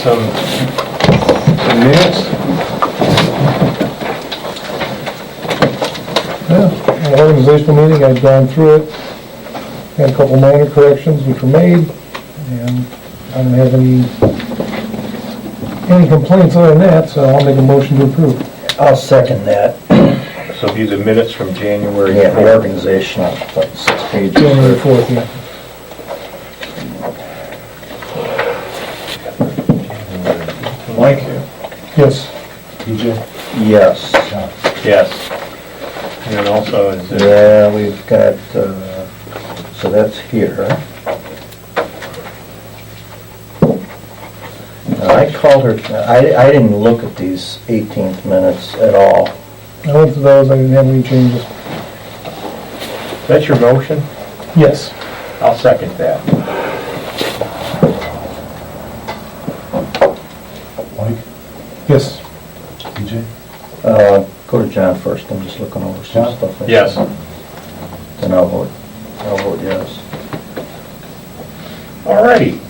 some minutes. Yeah, an organizational meeting, I've gone through it, had a couple minor corrections which were made, and I don't have any complaints other than that, so I'll make a motion to approve. I'll second that. So these are minutes from January Yeah, the 4th. organizational, like 6 pages. January 4th, yeah. Mike? Yes. DJ? Yes. Yes. And then also is it, Yeah, we've got, so that's here. I called her, I didn't look at these 18th minutes at all. I went through those, I didn't have any changes. that's your motion? Yes. I'll second that. Mike? Yes. DJ? Go to John first, I'm just looking over some John? stuff. Yes. Then I'll vote yes. Alrighty.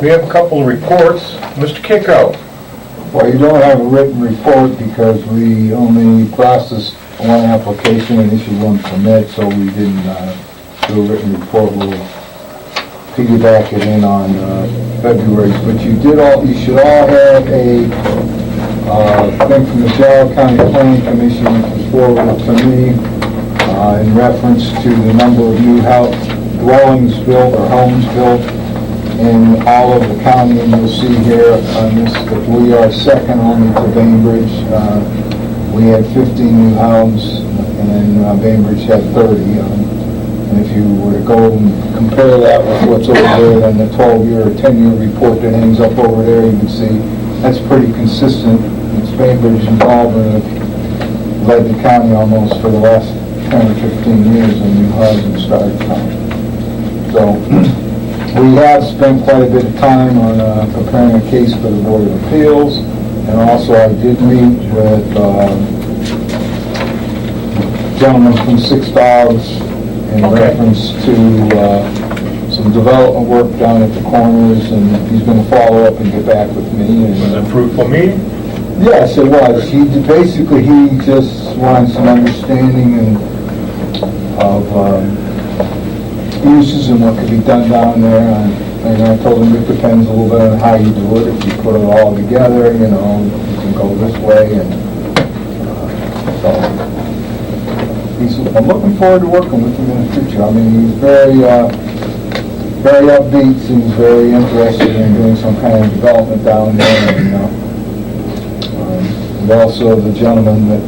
We have a couple of reports. Mr. Kicko. Well, you don't have a written report because we only processed one application and issued one permit, so we didn't do a written report. We'll piggyback it in on February. But you should all have a thing from the Jowell County Planning Commission, which was forwarded to me in reference to the number of new dwellings built or homes built in all of the county, and you'll see here on this that we are second only to Bainbridge. We had 15 new homes, and Bainbridge had 30. And if you were to go and compare that with what's over there, then the 12-year or 10-year report that hangs up over there, you can see that's pretty consistent. It's Bainbridge and Auburn have led the county almost for the last 10 or 15 years in new housing starts. So we have spent quite a bit of time on preparing a case for the Board of Appeals, and also I did meet with a gentleman from Six Dogs in reference to some development work down at the corners, and he's going to follow up and get back with me. And, Was it a fruitful meeting? yes, it was. He just wanted some understanding of uses and what could be done down there. And I told him it depends a little bit on how you do it. If you put it all together, you can go this way. And so I'm looking forward to working with him in the future. I mean, he's very upbeat, seems very interested in doing some kind of development down there. And also the gentleman that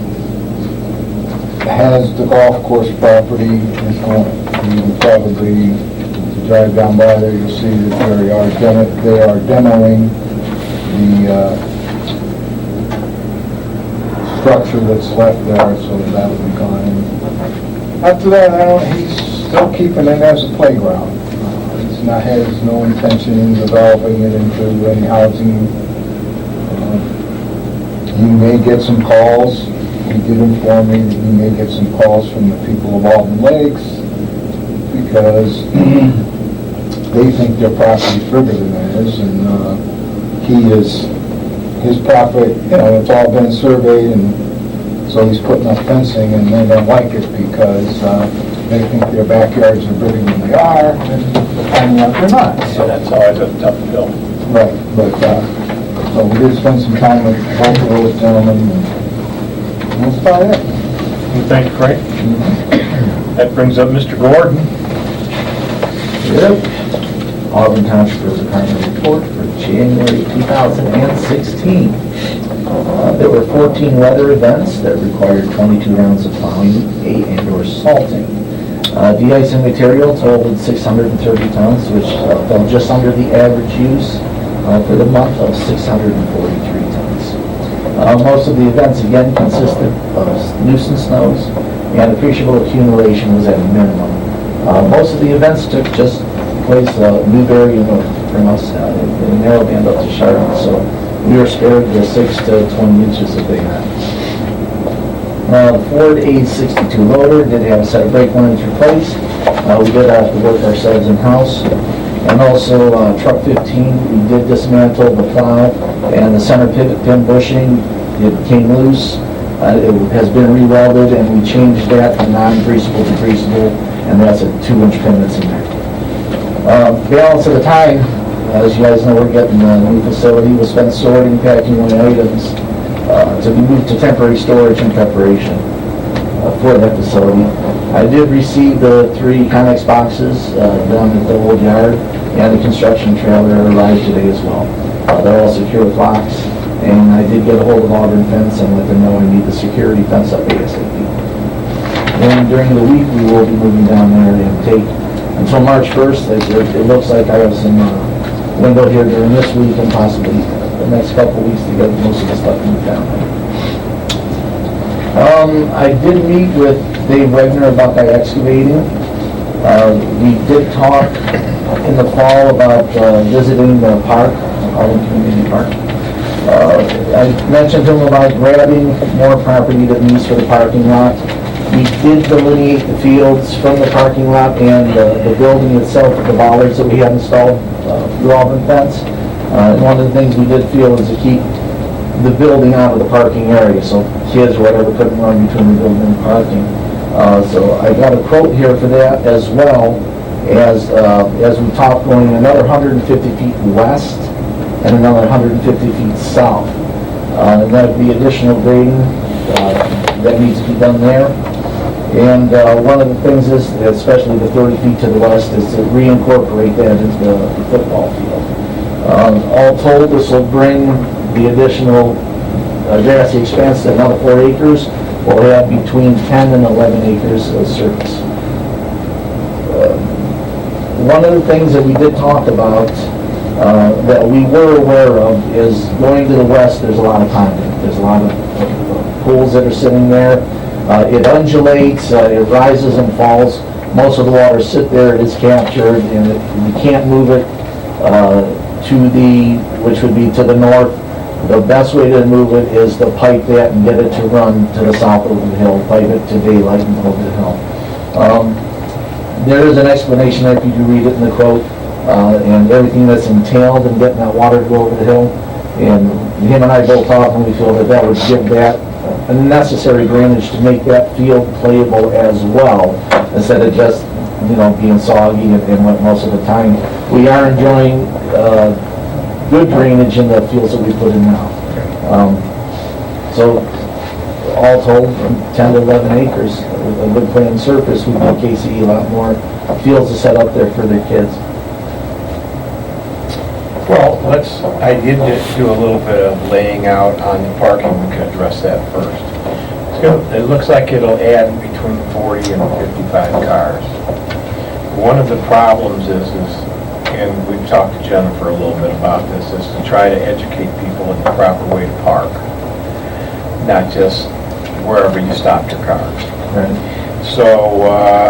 has the golf course property is going. You can probably, if you drive down by there, you'll see that they are demoing the structure that's left there, so that will be gone. And after that, he's still keeping it as a playground. Has no intention in developing it into any housing. You may get some calls. He did inform me that you may get some calls from the people of Auburn Lakes because they think their property is bigger than theirs, and his property, it's all been surveyed, and so he's putting up fencing, and they don't like it because they think their backyards are bigger than they are, and finding out they're not. So that's always a tough bill. Right, but so we did spend some time with both of those gentlemen, and that's about it. Thank you, Frank. That brings up Mr. Gordon. Yep. Auburn Township Department report for January 2016. There were 14 weather events that required 22 rounds of plowing, 8 and/or salting. De-icing material totaled 630 tons, which fell just under the average use for the month of 643 tons. Most of the events again consisted of nuisance snows, and appreciable accumulation was at a minimum. Most of the events took just place Newberry and north from us in a narrow band up to Charlotte, so we were spared the 6 to 20 inches that they had. The Ford A62 loader did have a set of brake lines replaced. We did have to work ourselves in-house, And also truck 15, we did dismantle the plow and the center pivot pin bushing, it came loose. It has been re-welded and we changed that from non-greasable to greasable, and that's a 2-inch pin that's in there. Balance of the time, as you guys know, we're getting a new facility. We'll spend sorting, packing away items to be moved to temporary storage in preparation for that facility. I did receive the 3 Connex boxes down at the old yard, and the construction trailer arrived today as well. They're all secure with locks, and I did get a hold of Auburn Fence and let them know I need the security fence up ASAP. And during the week, we will be moving down there and take until March 1st. It looks like I have some window here during this week and possibly the next couple weeks to get most of the stuff moved down. I did meet with Dave Wegner about the excavating. We did talk in the fall about visiting the park, Auburn Community Park. I mentioned to him about grabbing more property that needs for the parking lot. We did delineate the fields from the parking lot and the building itself with the bollards that we had installed through Auburn Fence. And one of the things we did feel is to keep the building out of the parking area, so kids or whatever couldn't run between the building and parking. So I got a quote here for that, as well as we talked, going another 150 feet west and another 150 feet south. And that would be additional grading that needs to be done there. And one of the things is, especially the 30 feet to the west, is to reincorporate that into the football field. All told, this will bring the additional grassy expanse to another 4 acres. We'll have between 10 and 11 acres of surface. One of the things that we did talk about that we were aware of is going to the west, there's a lot of ponding. There's a lot of pools that are sitting there. It undulates, it rises and falls. Most of the water sit there, it is captured, and you can't move it which would be to the north. The best way to move it is to pipe that and get it to run to the south over the hill, pipe it to daylight and over the hill. There is an explanation there if you read it in the quote, and everything that's entailed in getting that water to go over the hill. And him and I both talked, and we feel that that would give that a necessary drainage to make that field playable as well, instead of just, being soggy and wet most of the time. We are enjoying good drainage in the fields that we put in now. So all told, 10 to 11 acres, a good playing surface, we give KCE a lot more fields to set up there for their kids. Well, I did just do a little bit of laying out on the parking. We can address that first. It looks like it'll add between 40 and 55 cars. One of the problems is, and we've talked to Jennifer a little bit about this, is to try to educate people in the proper way to park, not just wherever you stop your car. Right. So,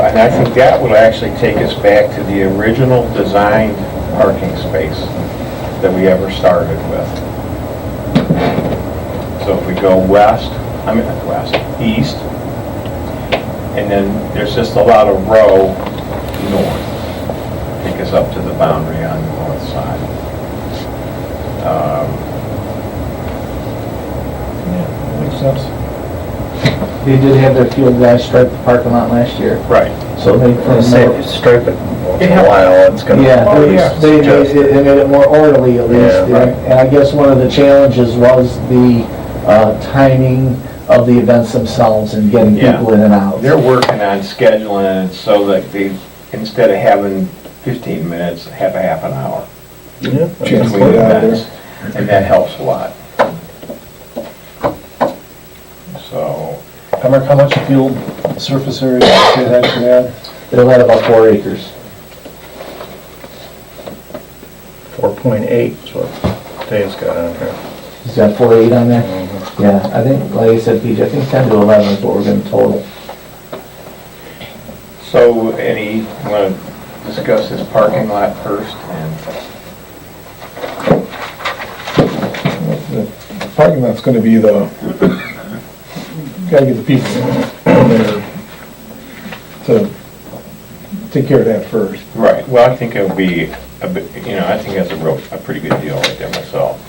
and I think that will actually take us back to the original designed parking space that we ever started with. So if we go east, and then there's just a lot of row north, take us up to the boundary on the north side. Yeah, makes sense. They did have their field guys stripe the parking lot last year. Right. So they Stripe it once in a while, it's gonna. they made it more orderly at least. Yeah, right. And I guess one of the challenges was the timing of the events themselves and getting people in and out. They're working on scheduling it so that they, instead of having 15 minutes, have a half an hour Yeah. between events, and that helps a lot. So, Mark, how much field surface area did you say that should add? It'll add about 4 acres. 4.8 is what Dave's got on here. He's got 4.8 on there? Yeah, I think, like I said, PJ, I think 10 to 11 is what we're going to total. so you want to discuss this parking lot first? And The parking lot's gonna be gotta get the people in there to take care of that first. Right, well, I think it'll be, a bit, I think that's a pretty good deal right there myself.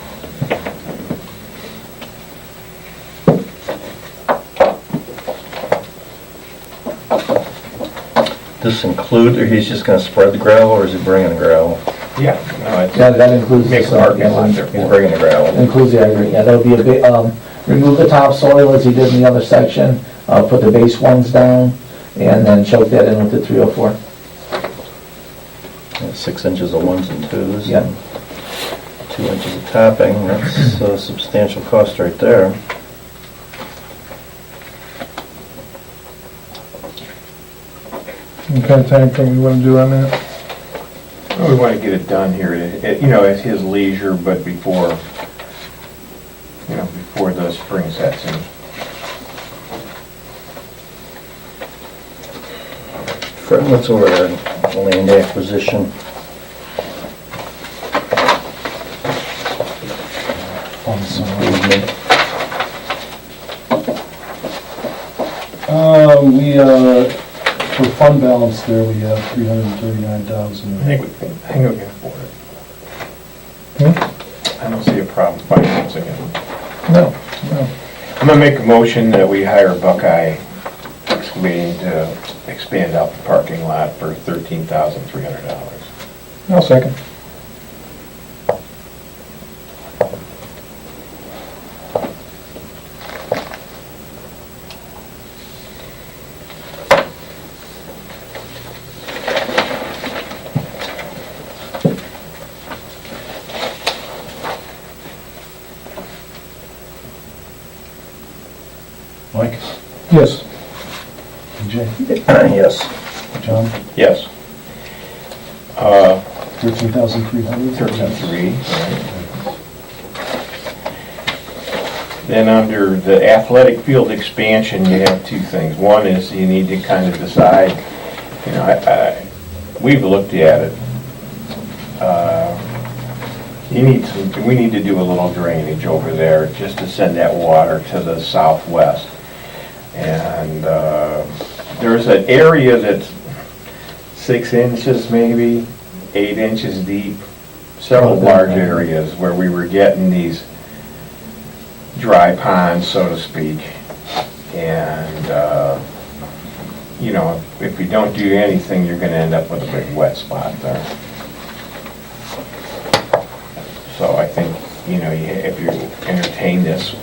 This include, or he's just gonna spread the gravel, or is he bringing the gravel? Yeah, no, it's, Yeah, that includes the make a parking lot there. He's bringing the gravel. Includes the aggregate, yeah, that'll be a big, remove the topsoil as he did in the other section, put the base ones down, and then choke that in with the 304. 6 inches of 1s and 2s. Yeah. and 2 inches of topping, that's a substantial cost right there. What kind of time frame we want to do on that? We want to get it done here, at his leisure, but before the spring sets in. Fred, what's over there, land acquisition? For fund balance there, we have $339,000. I think we can afford it. I don't see a problem financing it. No, no. I'm gonna make a motion that we hire Buckeye Excavating to expand out the parking lot for $13,300. I'll second. Mike, Yes. Jay, Yes. John, Yes. 13,300? 13,300, right. Then under the athletic field expansion, you have two things. One is you need to kind of decide, we've looked at it. We need to do a little drainage over there just to send that water to the southwest. And there's an area that's 6 inches maybe, 8 inches deep, several large areas where we were getting these dry ponds, so to speak. And, if you don't do anything, you're gonna end up with a big wet spot there. So I think, if you entertain this,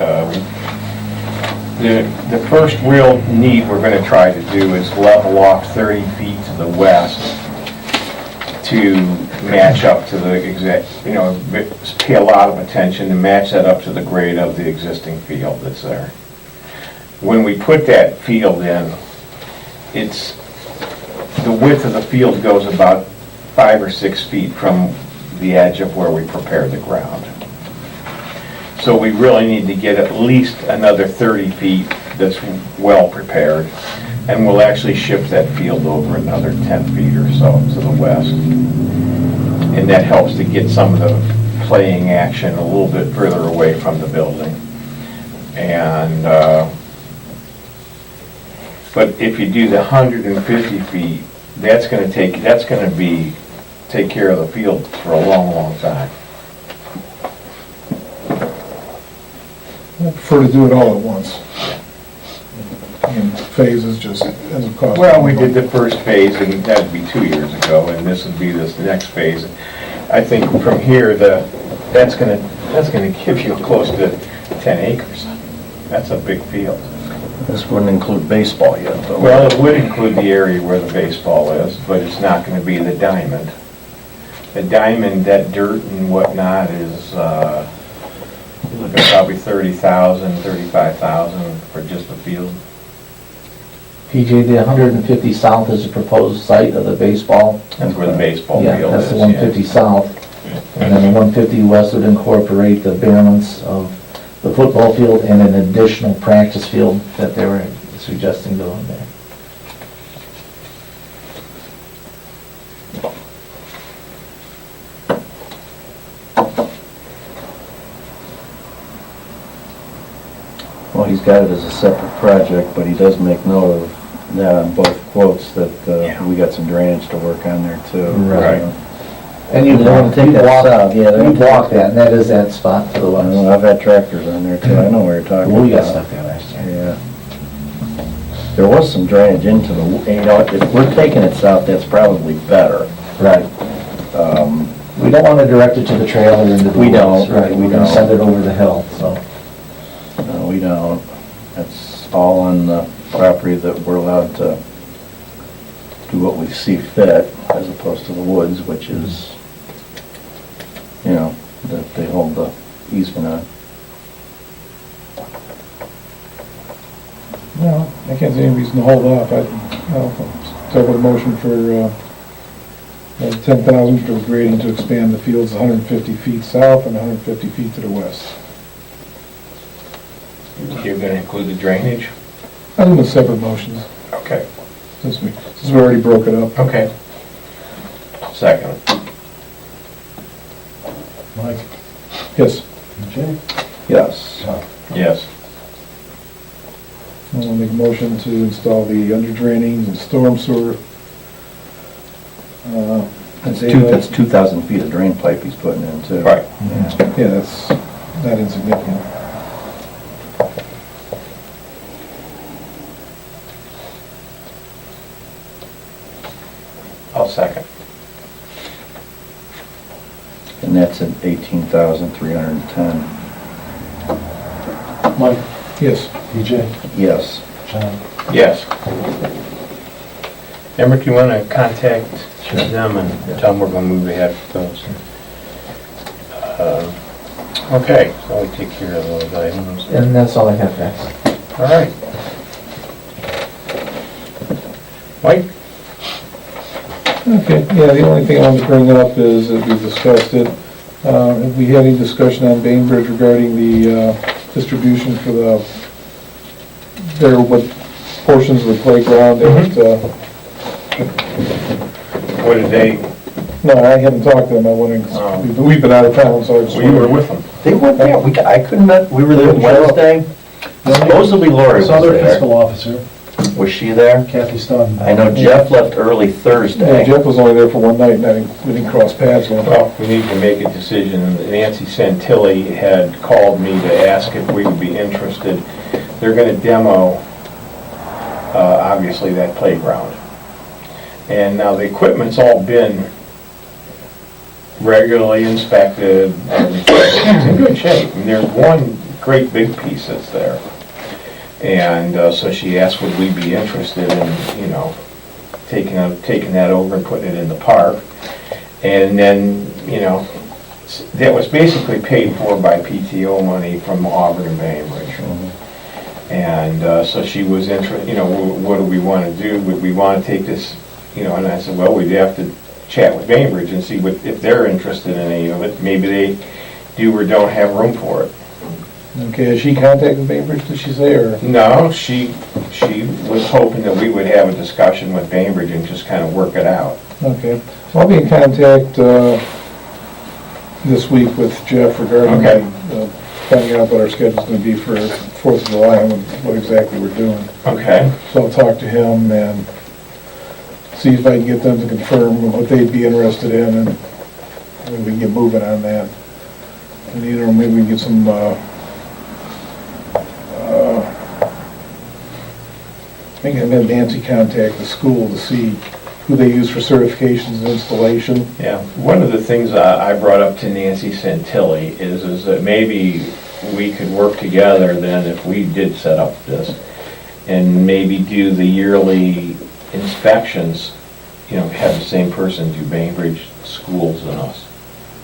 the first real need we're gonna try to do is level off 30 feet to the west to match up to the exact, pay a lot of attention to match that up to the grade of the existing field that's there. When we put that field in, the width of the field goes about 5 or 6 feet from the edge of where we prepared the ground. So we really need to get at least another 30 feet that's well prepared, and we'll actually shift that field over another 10 feet or so to the west. And that helps to get some of the playing action a little bit further away from the building. And, but if you do the 150 feet, that's gonna take care of the field for a long, long time. I prefer to do it all at once. In phases, just as a cost. Well, we did the first phase, and that'd be 2 years ago, and this would be this next phase. I think from here, that's gonna give you close to 10 acres. That's a big field. This wouldn't include baseball yet, though. Well, it would include the area where the baseball is, but it's not gonna be the diamond. The diamond, that dirt and whatnot is, you're looking at probably 30,000, 35,000 for just the field. PJ, the 150 south is the proposed site of the baseball. That's where the baseball Yeah, field is. that's the 150 south. And then the 150 west would incorporate the balance of the football field and an additional practice field that they were suggesting doing there. Well, he's got it as a separate project, but he does make note of that on both quotes that we got some drainage to work on there too. Right. And you They wanna walk, take you that walk, south, yeah, they you wanna walk take that, and that is that spot to the I west. know, I've had tractors on there too, I know where you're talking about. We got stuck there last year. Yeah. There was some drainage into the, you know, if we're taking it south, that's probably better. Right. We don't want to direct it to the trail or into the We woods. don't, Right, we're we gonna don't. send it over the hill, so. No, we don't. It's all on the property that we're allowed to do what we see fit, as opposed to the woods, which is, you know, that they hold the easement on. No, I can't see any reason to hold off. I'll start with a motion for 10,000 for grading to expand the fields 150 feet south and 150 feet to the west. You're gonna include the drainage? I'm in the separate motions, Okay. since we already broke it up. Okay. Second. Mike, Yes, Jay? Yes. Yes. I'll make a motion to install the under drainings and storm sewer. That's 2,000 feet of drain pipe he's putting in too. Right. Yeah, that's not insignificant. I'll second. And that's at 18,310. Mike, Yes, DJ, Yes. John? Yes. Emrick, you want to contact them and tell them we're going to move ahead with those? Okay, so we take care of those items. And that's all I have, guys. All right. Mike? okay, yeah, the only thing I wanted to bring up is that we discussed it. Have we had any discussion on Bainbridge regarding the distribution for what portions of the playground that, What did they, no, I haven't talked to them, I wanted, we've been out of town, so I just. well, you were with them. They weren't there. I couldn't, we were there Wednesday. Supposedly Lori was Saw their there. fiscal officer, Was she there? Kathy Stun. I know Jeff left early Yeah, Thursday. Jeff was only there for one night, and we didn't cross paths with him. Well, we need to make a decision. Nancy Santilli had called me to ask if we would be interested. They're going to demo, obviously, that playground. And now the equipment's all been regularly inspected, everything. It's in good shape. And there's one great big piece that's there. And so she asked, would we be interested in, you know, taking that over and putting it in the park? And then, you know, that was basically paid for by PTO money from Auburn and Bainbridge. And so she was interested, you know, what do we want to do? Would we want to take this, you know, and I said, well, we'd have to chat with Bainbridge and see if they're interested in any of it. Maybe they do or don't have room for it. Okay, has she contacted Bainbridge, did she say, or? No, she was hoping that we would have a discussion with Bainbridge and just kind of work it out. Okay, so I'll be in contact this week with Jeff regarding Okay. finding out what our schedule's gonna be for 4th of July and what exactly we're doing. Okay, So I'll talk to him and see if I can get them to confirm what they'd be interested in, and maybe we can get moving on that. And either maybe we can get some, maybe I'll have Nancy contact the school to see who they use for certifications and installation. yeah. One of the things I brought up to Nancy Santilli is that maybe we could work together then if we did set up this and maybe do the yearly inspections, you know, have the same person do Bainbridge schools and us.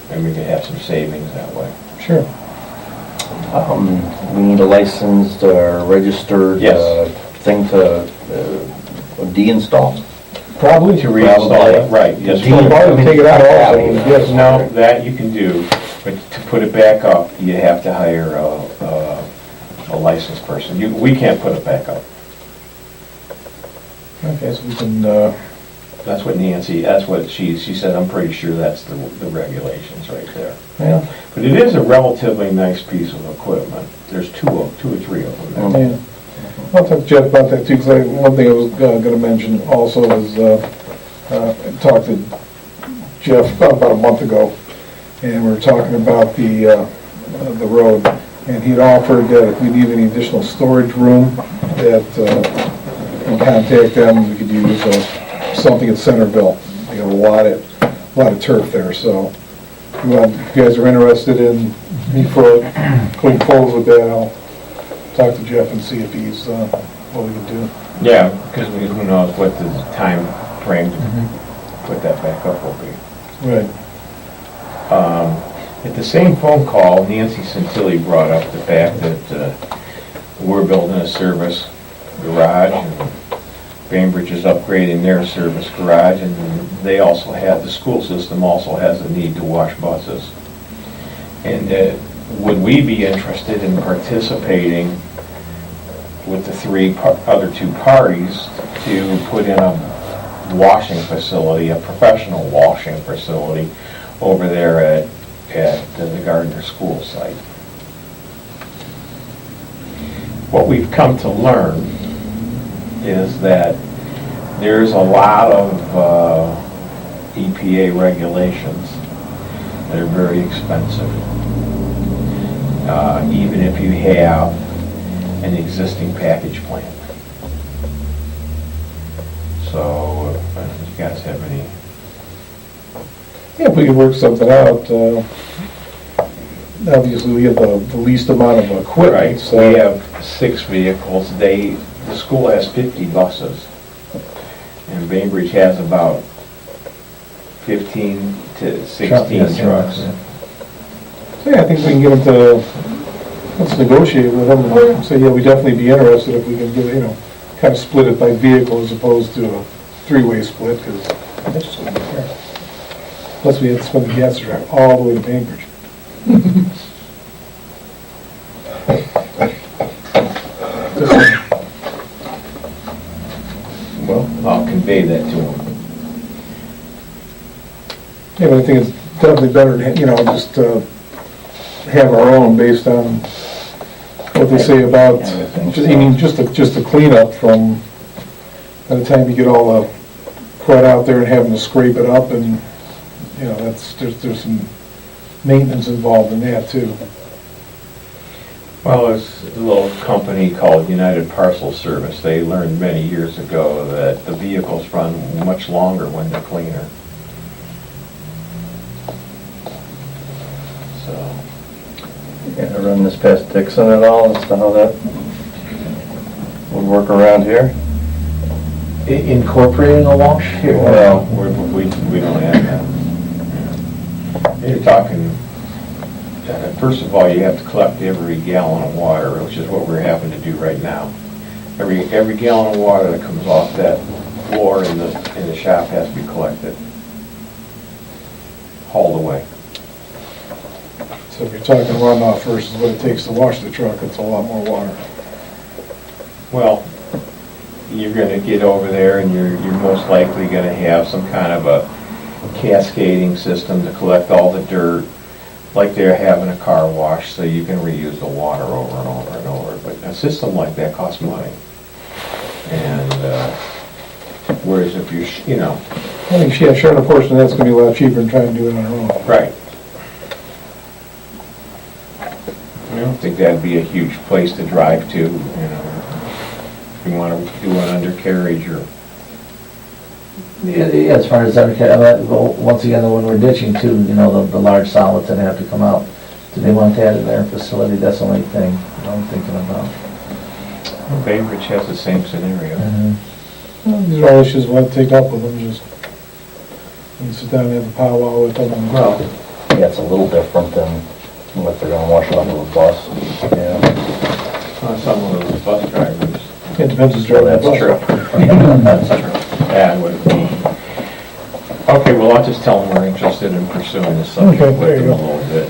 And we could have some savings that way. Sure. We need a licensed or registered Yes. thing to de-install. Probably. To reinstall it, right, yes. Probably take it out also, yes. No, that you can do, but to put it back up, you have to hire a licensed person. We can't put it back up. Okay, so we can, That's what Nancy, that's what she said, I'm pretty sure that's the regulations right there. yeah, But it is a relatively nice piece of equipment. There's two or three of them there. yeah. I'll talk to Jeff about that too, because one thing I was gonna mention also is, I talked to Jeff about a month ago, and we were talking about the road, and he'd offered that if we need any additional storage room, that, we contact them, we could use something at Centerville. They have a lot of turf there, so if you guys are interested in me going forward with that, I'll talk to Jeff and see if he's, what we can do. Yeah, because who knows what the time frame to put that back up will be. Right. At the same phone call, Nancy Santilli brought up the fact that we're building a service garage, and Bainbridge is upgrading their service garage, and they also have, the school system also has a need to wash buses. And would we be interested in participating with the other two parties to put in a washing facility, a professional washing facility over there at the Gardner School site? What we've come to learn is that there's a lot of EPA regulations that are very expensive, even if you have an existing package plant. So, if you guys have any? Yeah, if we could work something out, obviously we have the least amount of equipment, Right, so. we have 6 vehicles. The school has 50 buses, and Bainbridge has about 15 to 16 trucks. So yeah, I think we can get them to, let's negotiate with them and say, yeah, we'd definitely be interested if we can get, kind of split it by vehicle as opposed to a three-way split, because that's just wouldn't be fair. Plus we have to spend the gas to drive all the way to Bainbridge. Well, I'll convey that to them. Yeah, but I think it's definitely better to, just have our own based on what they say about, just a cleanup from, by the time you get all the crud out there and having to scrape it up, and, there's some maintenance involved in that too. Well, there's a little company called United Parcel Service. They learned many years ago that the vehicles run much longer when they're cleaner. So, Yeah, run this past Dixon at all as to how that would work around here? Incorporating a wash here? well, we don't have that. You're talking, first of all, you have to collect every gallon of water, which is what we're having to do right now. Every gallon of water that comes off that floor in the shop has to be collected, hauled away. So if you're talking runoff versus what it takes to wash the truck, it's a lot more water. Well, you're gonna get over there and you're most likely gonna have some kind of a cascading system to collect all the dirt, like they're having a car wash, so you can reuse the water over and over and over. But a system like that costs money. And, whereas if you, I think, yeah, sharing a portion of that's gonna be a lot cheaper than trying to do it on our own. right. I don't think that'd be a huge place to drive to, if you want to do an undercarriage or, Yeah, as far as undercarriage, once again, when we're ditching too, the large solids that have to come out. Do they want that in their facility? That's the only thing I'm thinking about. Bainbridge has the same scenario. Well, these are all issues we'll have to take up with them, just, we can sit down and have a powwow with them. and- Well, Yeah, it's a little different than what they're gonna wash onto a bus. Yeah. some of those bus drivers. It depends who's driving the bus. That's true. Yeah, it would be. Okay, well, I'll just tell them we're interested in pursuing this subject Okay, there with you them a go. little bit.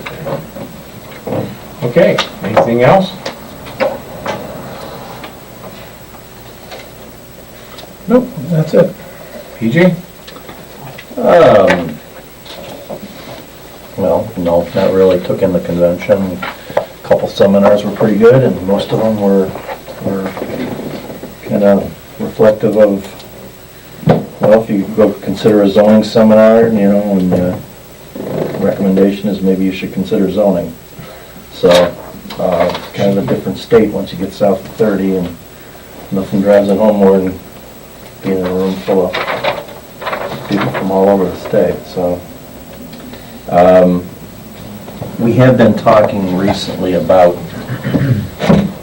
Okay, anything else? Nope, that's it. PJ? Well, no, not really. Took in the convention. A couple seminars were pretty good, and most of them were reflective of, well, if you go consider a zoning seminar, and recommendation is maybe you should consider zoning. So, kind of a different state once you get south of 30, and nothing drives it home more than being in a room full of people from all over the state, so. We have been talking recently about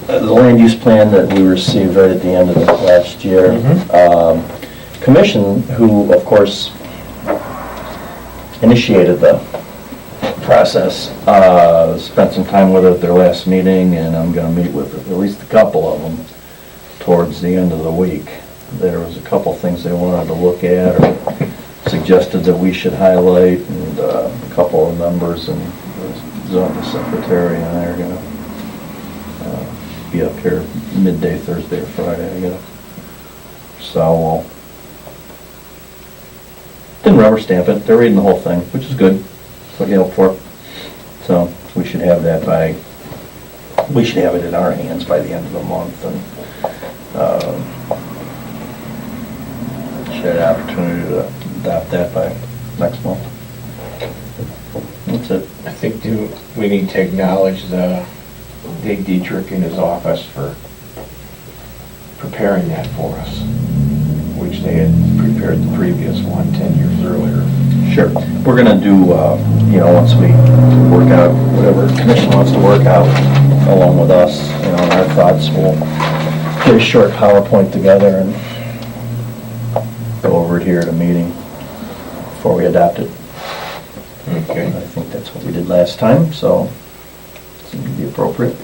the land use plan that we received right at the end of the last year. Commission, who of course initiated the process, spent some time with it at their last meeting, and I'm going to meet with at least a couple of them towards the end of the week. There was a couple things they wanted to look at or suggested that we should highlight, and a couple of members and the secretary and I are going to be up here midday Thursday or Friday, I guess. So didn't rubber stamp it. They're reading the whole thing, which is good. That's what you hope for. So we should have that we should have it in our hands by the end of the month, and should have an opportunity to adopt that by next month. That's it. I think we need to acknowledge Dave Dietrich in his office for preparing that for us, which they had prepared the previous one 10 years earlier. Sure. We're going to do, once we work out whatever the commission wants to work out along with us, and our thoughts, we'll get a short PowerPoint together and go over it here at a meeting before we adopt it. Okay. I think that's what we did last time, so it seemed to be appropriate.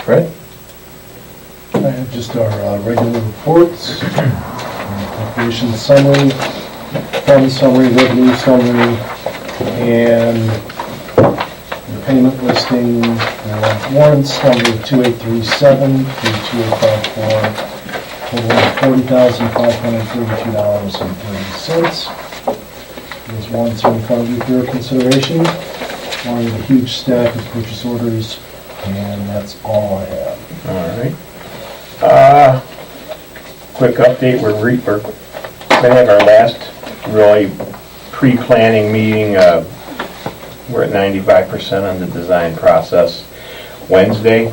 Fred? I have just our regular reports, appropriation summary, fund summary, revenue summary, and the payment listing, warrants number 2837 through 2854, total $40,532.30. Those warrants are in front of you for your consideration, along with a huge stack of purchase orders, and that's all I have. All right. Quick update, we're going to have our last really pre-planning meeting. We're at 95% on the design process Wednesday.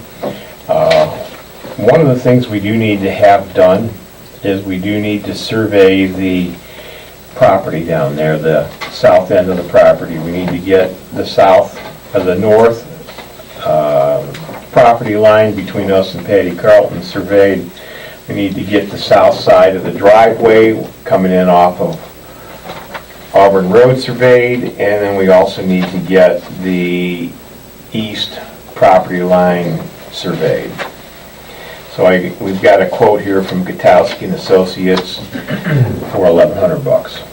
One of the things we do need to have done is we do need to survey the property down there, the south end of the property. We need to get the north property line between us and Patty Carlton surveyed. We need to get the south side of the driveway coming in off of Auburn Road surveyed, and then we also need to get the east property line surveyed. So we've got a quote here from Gutowski and Associates for $1,100.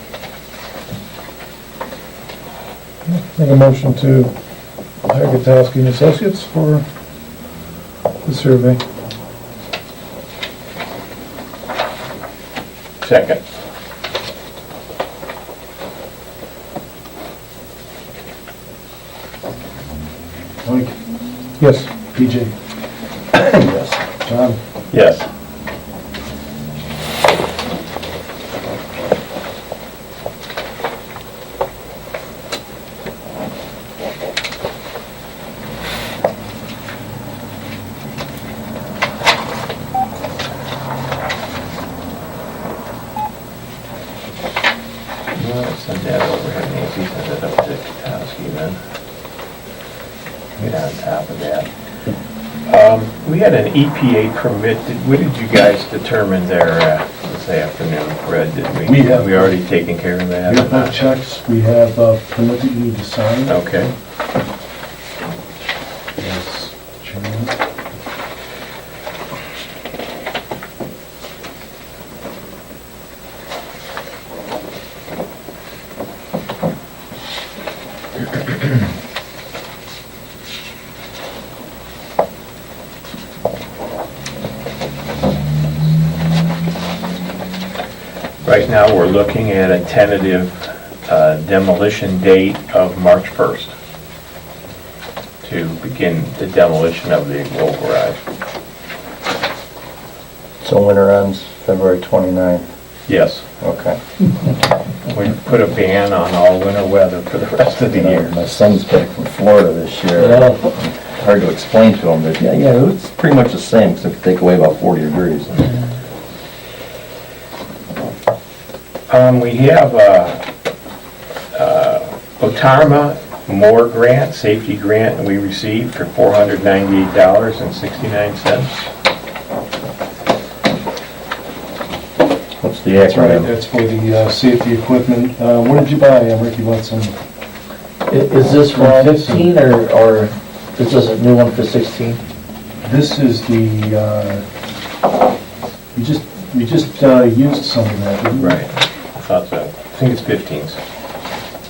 Make a motion to hire Gutowski and Associates for the survey. Second. Mike, Yes. PJ, Yes. John, Yes. Send that over here, Nancy, send it up to Kowski then. Get on top of that. We had an EPA permit. What did you guys determine there this afternoon, Fred? Did We have- we already taken care of that? we have both checks, we have a permit that you need to sign. Okay. Yes, Chairman. Right now, we're looking at a tentative demolition date of March 1st to begin the demolition of the old garage. So winter ends February 29th. Yes. Okay. We put a ban on all winter weather for the rest of the year. My son's back from Florida this year. Hard to explain to him, but yeah, it's pretty much the same, except you take away about 40 degrees. We have Otarma Moore grant, safety grant, that we received for $498.69. What's the That's right, acronym? that's for the safety equipment. What did you buy, Ricky Watson? Is this for 15 or is this a new one for 16? This is the, we just used some of that, didn't we? Right. I thought so. I think it's 15s.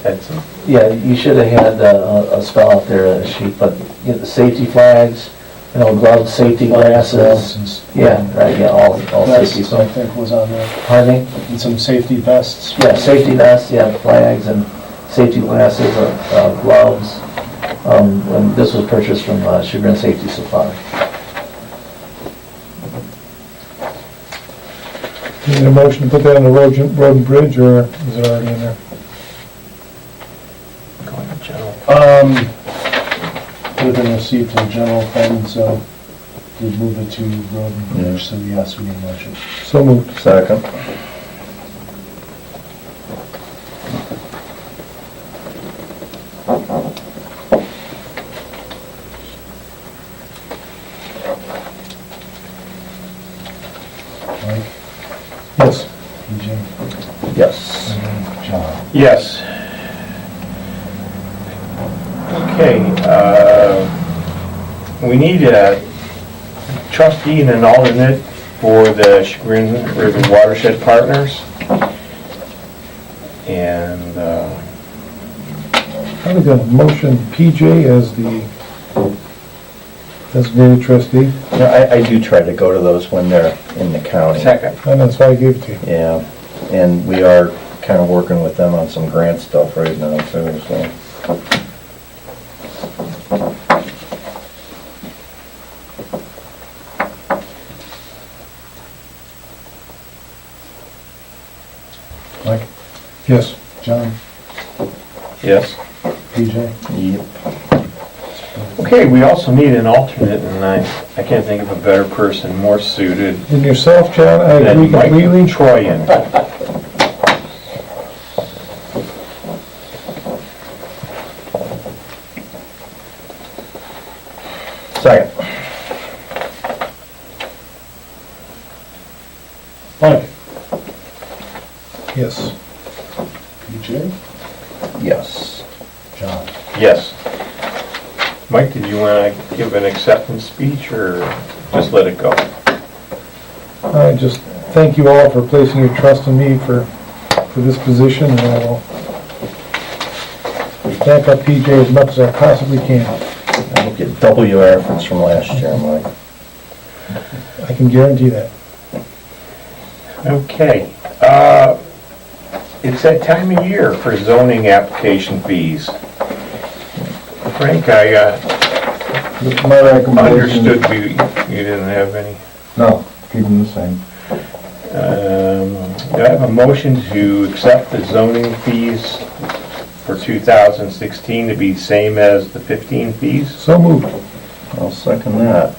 Had some. Yeah, you should have had a spell out there, a sheet, but you know, the safety flags, gloves, safety glasses. Yeah, right, yeah, all safety Vests, I stuff. think, was on there. Pardon me? And some safety vests. Yeah, safety vests, yeah, flags and safety glasses, gloves. And this was purchased from Chagrin Safety Supply. Need a motion to put that on the road and bridge, or is it already in there? Going to general. Would have been received to the general fund, so we moved it to road and bridge, so yes, we need a motion. So moved. Second. Mike, Yes. PJ, Yes. and John. Yes. Okay, we need a trustee and an alternate for the Chagrin River Watershed Partners. And, I think a motion PJ as the designated trustee, I do try to go to those when they're in the county. second. and that's why I gave it to you. Yeah, and we are kind of working with them on some grant stuff right now, too, so. Mike, Yes. John, Yes. PJ. Yep. Okay, we also need an alternate, and I can't think of a better person more suited And yourself, John, I agree than Mike completely. Troyan. Second. Mike, Yes. PJ, Yes. John. Yes. Mike, did you want to give an acceptance speech, or just let it go? I just thank you all for placing your trust in me for this position, and I will back up PJ as much as I possibly can. I hope you double your efforts from last year, Mike. I can guarantee that. Okay, it's that time of year for zoning application fees. Frank, I My recommendation, understood you didn't have any. no, keep them the same. Do I have a motion to accept the zoning fees for 2016 to be same as the 15 fees? So moved. I'll second that.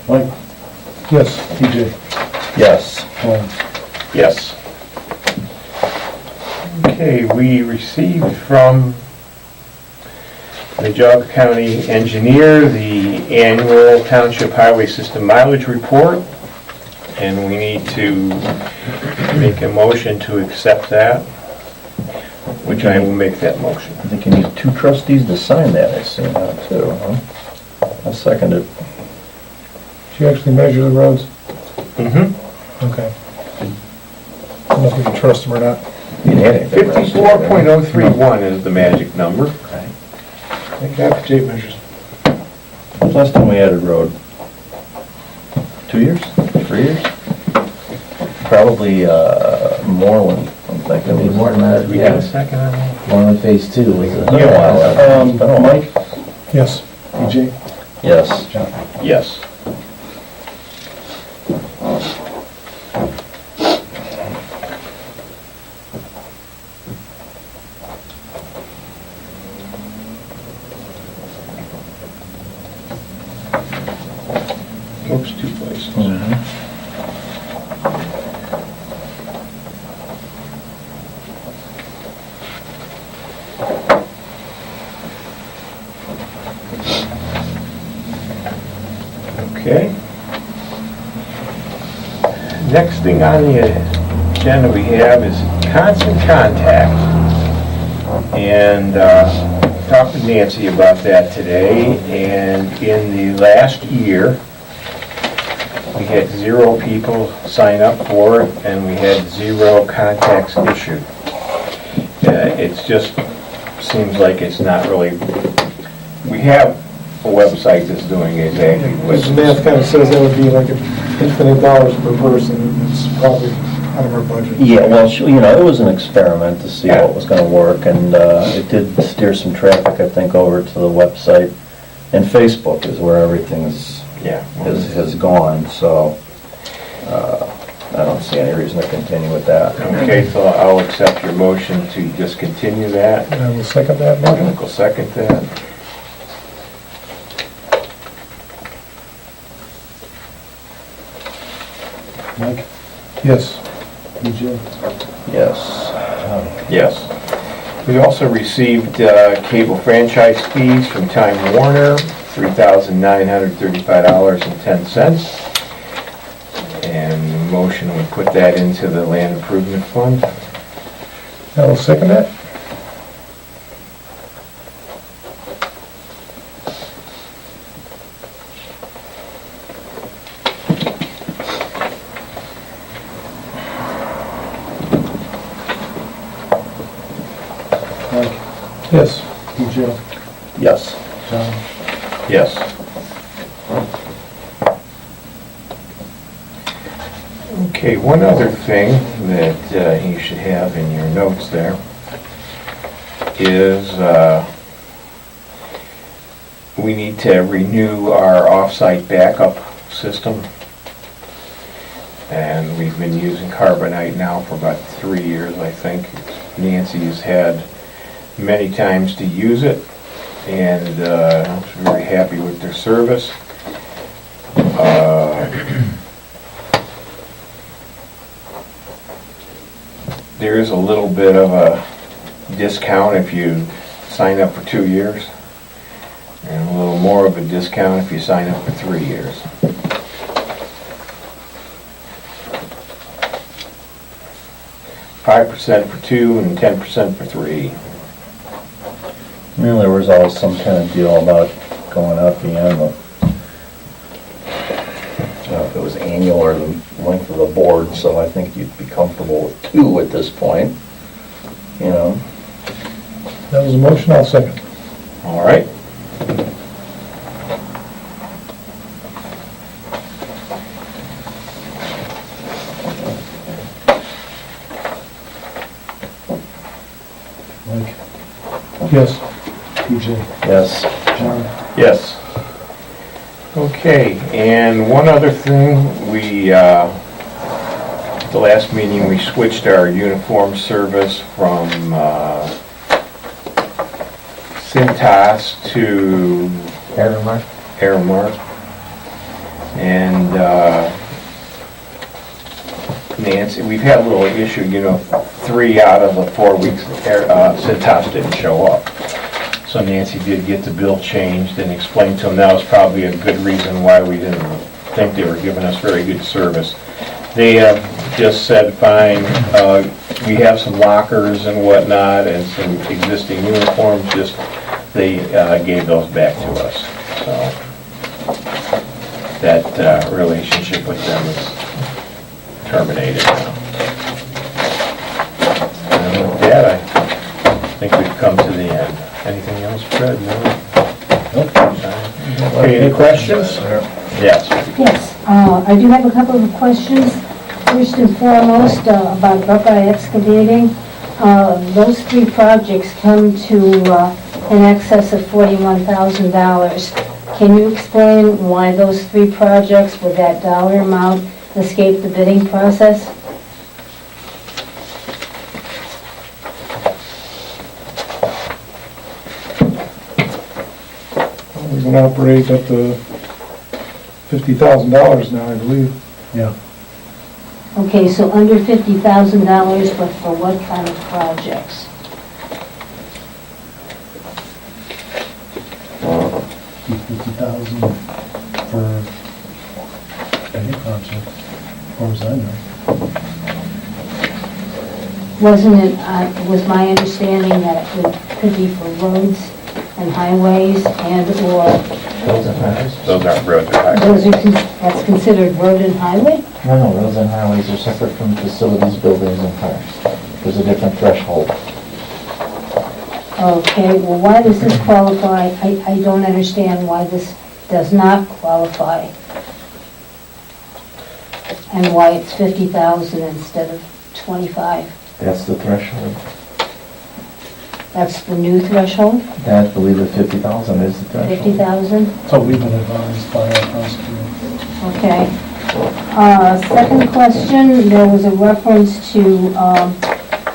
Mike, Yes. PJ, Yes. John. Yes. Okay, we received from the Geauga County Engineer the annual Township Highway System mileage report, and we need to make a motion to accept that, which I will make that motion. I think you need 2 trustees to sign that, I see now, too, huh? I'll second it. Did you actually measure the roads? Mm-hmm. Okay. I don't know if we can trust them or not. You didn't add anything, right? 54.031 is the magic number. I think that's tape measures. When's the last time we added road? 2 years? 3 years? Probably, more when I'm thinking. It'll be more than that, Did we get yeah. a second on that? going with phase two? Was it? Mike, Yes. PJ, Yes. John. Yes. Oops, two places. Okay. Next thing on the agenda we have is constant contact. And talked with Nancy about that today, and in the last year, we had 0 people sign up for it, and we had 0 contacts issued. It's just, seems like it's not really, we have a website that's doing exactly what. The math kind of says that would be like infinite dollars per person, and it's probably out of our budget. Yeah, well, it was an experiment to see what was gonna work, and it did steer some traffic, I think, over to the website. And Facebook is where everything has gone, so I don't see any reason to continue with that. Okay, so I'll accept your motion to discontinue that. And I will second that motion. Nick will second that. Mike, Yes. PJ, Yes. John. Yes. We also received cable franchise fees from Time Warner, $3,935.10. And the motion would put that into the land improvement fund. I will second that. Mike, Yes. PJ, Yes. John. Yes. Okay, one other thing that you should have in your notes there is we need to renew our off-site backup system. And we've been using Carbonite now for about 3 years, I think. Nancy's had many times to use it, and I was very happy with their service. There is a little bit of a discount if you sign up for 2 years, and a little more of a discount if you sign up for 3 years. $5% for 2 and 10% for 3. There was always some kind of deal about going out the end of, if it was annual or the length of the board, so I think you'd be comfortable with 2 at this point, That was a motion, I'll second. All right. Mike, Yes. PJ, Yes. John. Yes. Okay, and one other thing, at the last meeting, we switched our uniform service from Cintas to Aramark. And Nancy, we've had a little issue, 3 out of the 4 weeks, Cintas didn't show up. So Nancy did get the bill changed and explained to them that was probably a good reason why we didn't think they were giving us very good service. They have just said, fine, we have some lockers and whatnot and some existing uniforms, just they gave those back to us. So that relationship with them is terminated now. And with that, I think we've come to the end. Anything else, Fred? No? Okay, any questions? Yes. Yes, I do have a couple of questions. First and foremost, about Buckeye Excavating. those three projects come to in excess of $41,000. Can you explain why those three projects with that dollar amount escaped the bidding process? We can operate up to $50,000 now, I believe. Yeah. Okay, so under $50,000, but for what kind of projects? $50,000 for any project, as far as I know. Wasn't it, was my understanding that it could be for roads and highways and/or, Roads and highways? Those aren't roads or highways. those are, that's considered road and highway? No, roads and highways are separate from facilities, buildings, and parks. There's a different threshold. Okay, well, why does this qualify? I don't understand why this does not qualify. And why it's 50,000 instead of 25. That's the threshold. That's the new threshold, I believe the 50,000 is the threshold. 50,000? So we've been advised by our prosecutor. Okay. Second question, there was a reference to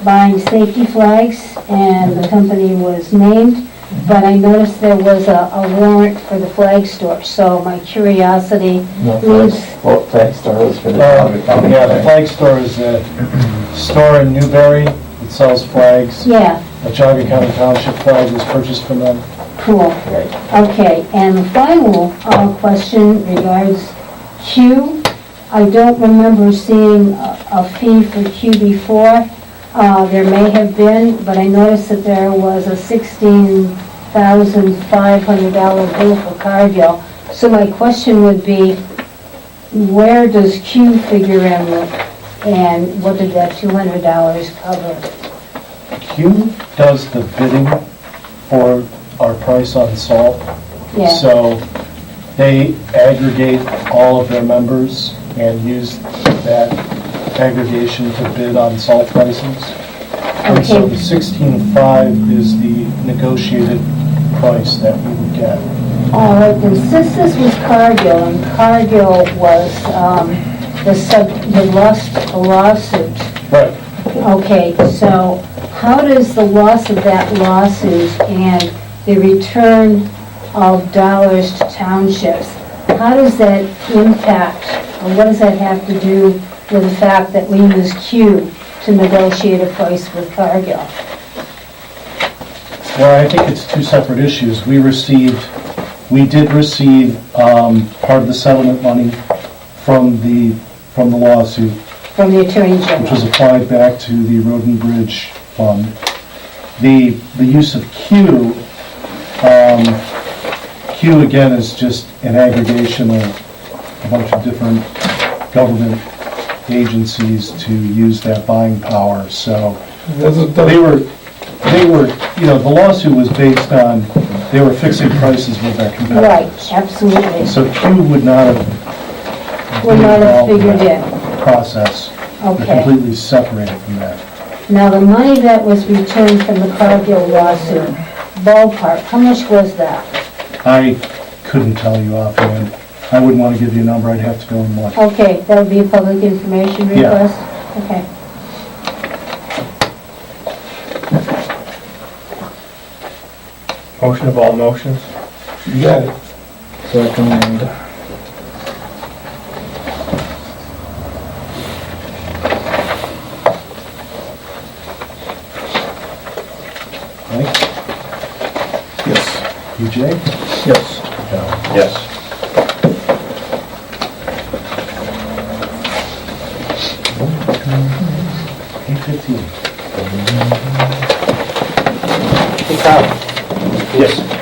buying safety flags, and the company was named, but I noticed there was a warrant for the flag store, so my curiosity No, leaves, flag store is for the Auburn County. Yeah, the flag store is a store in Newberry that sells flags. yeah, A Geauga County Township flag was purchased from them. cool. Right. Okay, and the final question regards Q. I don't remember seeing a fee for Q before. There may have been, but I noticed that there was a $16,500 bill for Cargill. So my question would be, where does Q figure in, and what did that $200 cover? Q does the bidding for our price on salt. Yeah, So they aggregate all of their members and use that aggregation to bid on salt prices. And so Okay. the 16.5 is the negotiated price that we would get. all right, and since this was Cargill, and Cargill was the lawsuit. Right. Okay, so how does the loss of that lawsuit and the return of dollars to townships, how does that impact, or what does that have to do with the fact that we use Q to negotiate a price with Cargill? Well, I think it's two separate issues. We did receive part of the settlement money from the lawsuit, From the Attorney which was General? applied back to the Road and Bridge Fund. The use of Q, Q again is just an aggregation of a bunch of different government agencies to use that buying power. So they were, the lawsuit was based on, they were fixing prices with their Right, competitors. absolutely. So Q would not have Would not have involved in figured that in. process. They're Okay. completely separated from that. Now, the money that was returned from the Cargill lawsuit, ballpark, how much was that? I couldn't tell you offhand. I wouldn't want to give you a number, I'd have to go and look. Okay, that would be a public information Yeah. request? Okay. Motion of all motions? You got it. Second. Mike? Yes. EJ? Yes. Yes. $8.15. Yes.